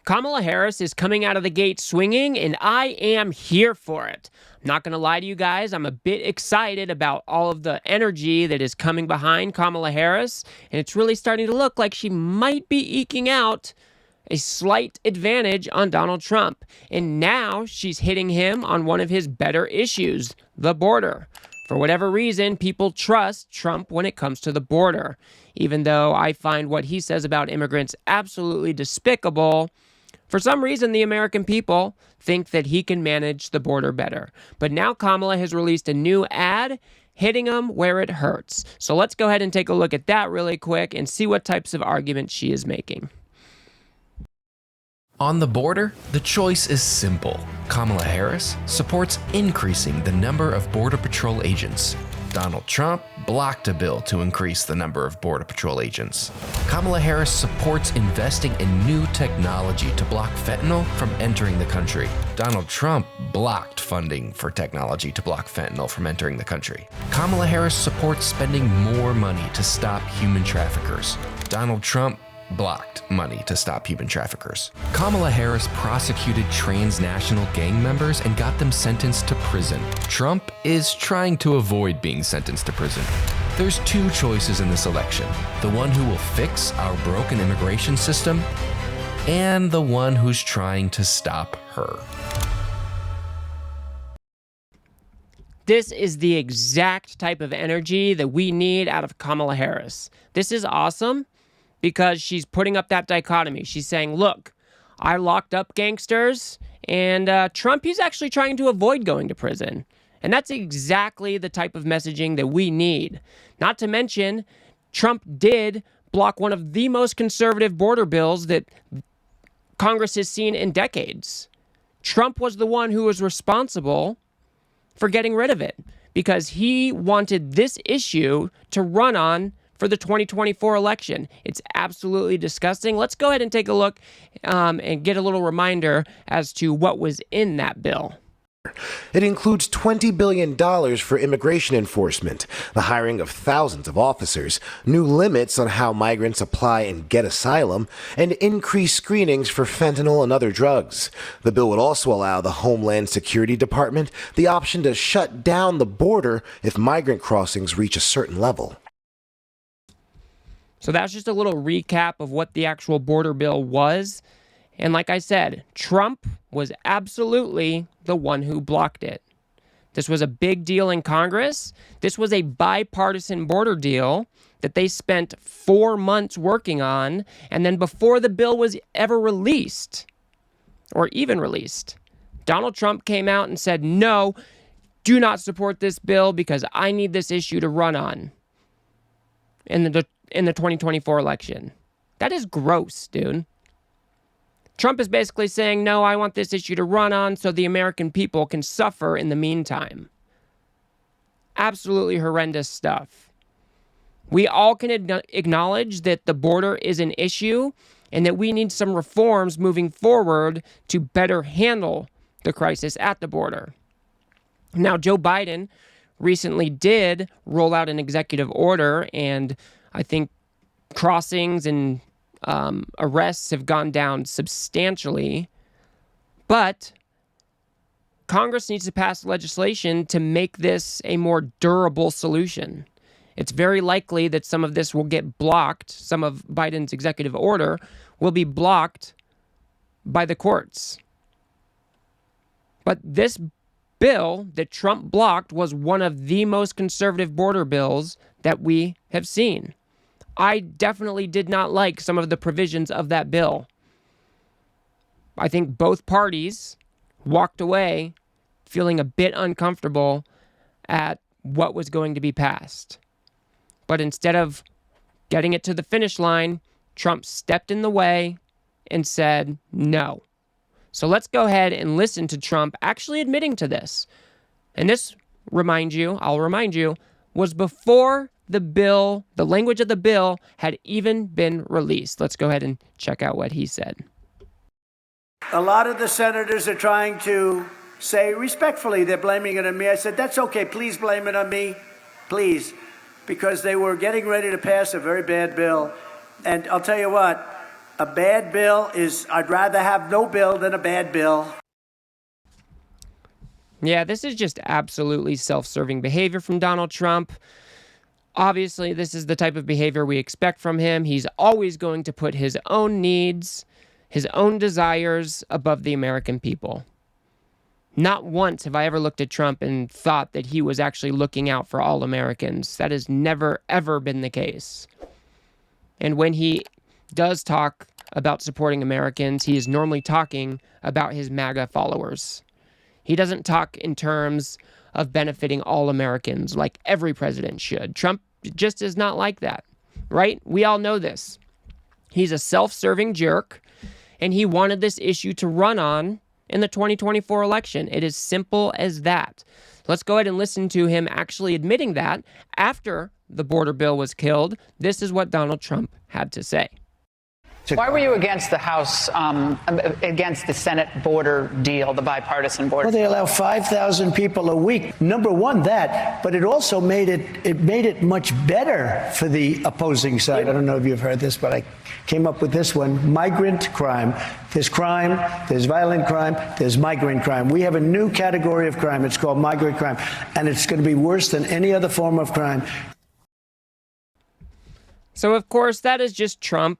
Kamala Harris is coming out of the gate swinging, and I am here for it. I'm not going to lie to you guys. I'm a bit excited about all of the energy that is coming behind Kamala Harris, and it's really starting to look like she might be eking out a slight advantage on Donald Trump. And now she's hitting him on one of his better issues, the border. For whatever reason, people trust Trump when it comes to the border. Even though I find what he says about immigrants absolutely despicable, for some reason, the American people think that he can manage the border better. But now Kamala has released a new ad hitting him where it hurts. So let's go ahead and take a look at that really quick and see what types of arguments she is making. On the border, the choice is simple. Kamala Harris supports increasing the number of Border Patrol agents. Donald Trump blocked a bill to increase the number of Border Patrol agents. Kamala Harris supports investing in new technology to block fentanyl from entering the country. Donald Trump blocked funding for technology to block fentanyl from entering the country. Kamala Harris supports spending more money to stop human traffickers. Donald Trump blocked money to stop human traffickers. Kamala Harris prosecuted transnational gang members and got them sentenced to prison. Trump is trying to avoid being sentenced to prison. There's two choices in this election: the one who will fix our broken immigration system, and the one who's trying to stop her. This is the exact type of energy that we need out of Kamala Harris. This is awesome, because she's putting up that dichotomy. She's saying, look, I locked up gangsters, and Trump, he's actually trying to avoid going to prison. And that's exactly the type of messaging that we need. Not to mention, Trump did block one of the most conservative border bills that Congress has seen in decades. Trump was the one who was responsible for getting rid of it, because he wanted this issue to run on for the 2024 election. It's absolutely disgusting. Let's go ahead and take a look and get a little reminder as to what was in that bill. It includes $20 billion for immigration enforcement, the hiring of thousands of officers, new limits on how migrants apply and get asylum, and increased screenings for fentanyl and other drugs. The bill would also allow the Homeland Security Department the option to shut down the border if migrant crossings reach a certain level. So that's just a little recap of what the actual border bill was. And like I said, Trump was absolutely the one who blocked it. This was a big deal in Congress. This was a bipartisan border deal that they spent 4 months working on. And then before the bill was ever released, or even released, Donald Trump came out and said, no, do not support this bill because I need this issue to run on in the 2024 election. That is gross, dude. Trump is basically saying, no, I want this issue to run on so the American people can suffer in the meantime. Absolutely horrendous stuff. We all can acknowledge that the border is an issue and that we need some reforms moving forward to better handle the crisis at the border. Now, Joe Biden recently did roll out an executive order, and I think crossings and arrests have gone down substantially. But Congress needs to pass legislation to make this a more durable solution. It's very likely that some of this will get blocked. Some of Biden's executive order will be blocked by the courts. But this bill that Trump blocked was one of the most conservative border bills that we have seen. I definitely did not like some of the provisions of that bill. I think both parties walked away feeling a bit uncomfortable at what was going to be passed. But instead of getting it to the finish line, Trump stepped in the way and said no. So let's go ahead and listen to Trump actually admitting to this. And this, I'll remind you, was before the bill, the language of the bill had even been released. Let's go ahead and check out what he said. A lot of the senators are trying to say respectfully, they're blaming it on me. I said, that's okay. Please blame it on me. Please. Because they were getting ready to pass a very bad bill. And I'll tell you what, A bad bill is, I'd rather have no bill than a bad bill. Yeah, this is just absolutely self-serving behavior from Donald Trump. Obviously, this is the type of behavior we expect from him. He's always going to put his own needs, his own desires above the American people. Not once have I ever looked at Trump and thought that he was actually looking out for all Americans. That has never, ever been the case. And when he does talk about supporting Americans, he is normally talking about his MAGA followers. He doesn't talk in terms of benefiting all Americans like every president should. Trump just is not like that, right? We all know this. He's a self-serving jerk, and he wanted this issue to run on in the 2024 election. It is simple as that. Let's go ahead and listen to him actually admitting that after the border bill was killed. This is what Donald Trump had to say. Why were you against the House, against the Senate border deal, the bipartisan border? Well, they allow 5,000 people a week. Number one, that, but it also made it much better for the opposing side. I don't know if you've heard this, but I came up with this one: migrant crime. There's violent crime, there's migrant crime. We have a new category of crime. It's called migrant crime, and it's going to be worse than any other form of crime. So, of course, that is just Trump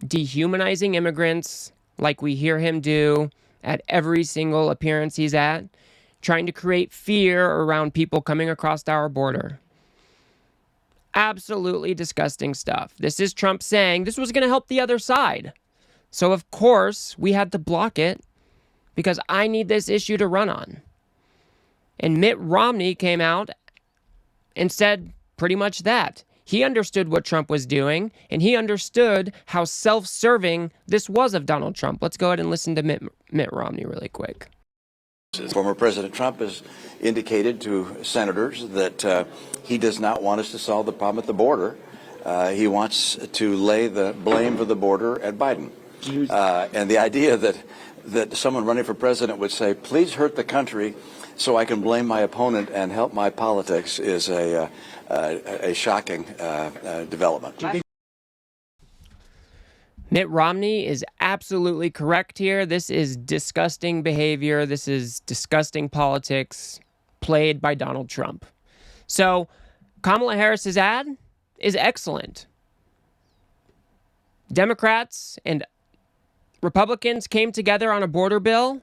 dehumanizing immigrants like we hear him do at every single appearance he's at, trying to create fear around people coming across our border. Absolutely disgusting stuff. This is Trump saying this was going to help the other side. So, of course, we had to block it because I need this issue to run on. And Mitt Romney came out and said pretty much that. He understood what Trump was doing, and he understood how self-serving this was of Donald Trump. Let's go ahead and listen to Mitt Romney really quick. Former President Trump has indicated to senators that he does not want us to solve the problem at the border. He wants to lay the blame for the border at Biden. And the idea that someone running for president would say, please hurt the country so I can blame my opponent and help my politics is a shocking development. Mitt Romney is absolutely correct here. This is disgusting behavior. This is disgusting politics played by Donald Trump. So Kamala Harris's ad is excellent. Democrats and Republicans came together on a border bill,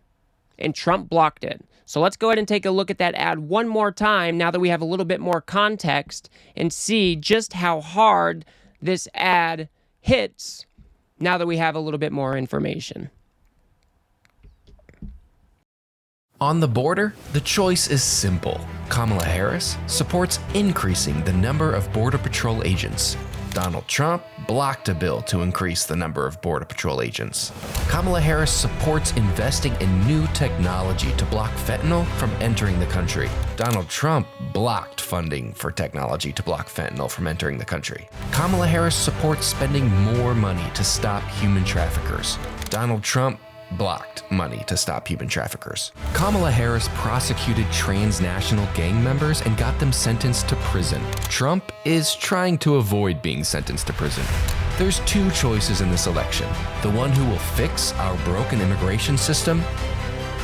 and Trump blocked it. So let's go ahead and take a look at that ad one more time now that we have a little bit more context and see just how hard this ad hits now that we have a little bit more information. On the border, the choice is simple. Kamala Harris supports increasing the number of Border Patrol agents. Donald Trump blocked a bill to increase the number of Border Patrol agents. Kamala Harris supports investing in new technology to block fentanyl from entering the country. Donald Trump blocked funding for technology to block fentanyl from entering the country. Kamala Harris supports spending more money to stop human traffickers. Donald Trump blocked money to stop human traffickers. Kamala Harris prosecuted transnational gang members and got them sentenced to prison. Trump is trying to avoid being sentenced to prison. There's two choices in this election: the one who will fix our broken immigration system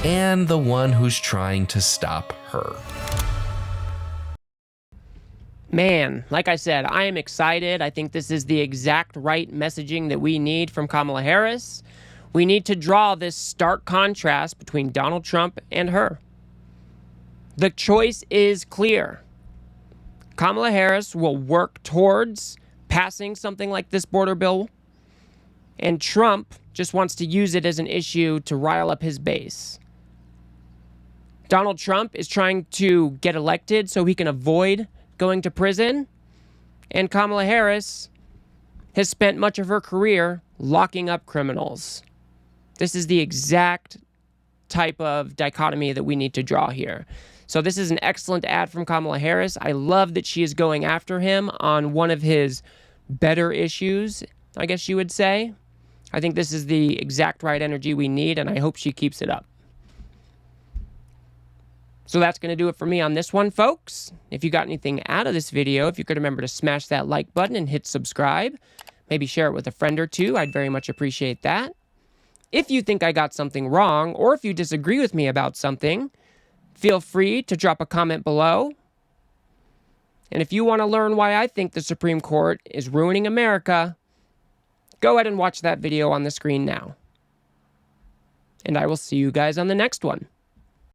and the one who's trying to stop her. Man, like I said, I am excited. I think this is the exact right messaging that we need from Kamala Harris. We need to draw this stark contrast between Donald Trump and her. The choice is clear. Kamala Harris will work towards passing something like this border bill, and Trump just wants to use it as an issue to rile up his base. Donald Trump is trying to get elected so he can avoid going to prison, and Kamala Harris has spent much of her career locking up criminals. This is the exact type of dichotomy that we need to draw here. So this is an excellent ad from Kamala Harris. I love that she is going after him on one of his better issues, I guess you would say. I think this is the exact right energy we need, and I hope she keeps it up. So that's going to do it for me on this one, folks. If you got anything out of this video, if you could remember to smash that like button and hit subscribe. Maybe share it with a friend or two. I'd very much appreciate that. If you think I got something wrong, or if you disagree with me about something, feel free to drop a comment below. And if you want to learn why I think the Supreme Court is ruining America, go ahead and watch that video on the screen now. And I will see you guys on the next one.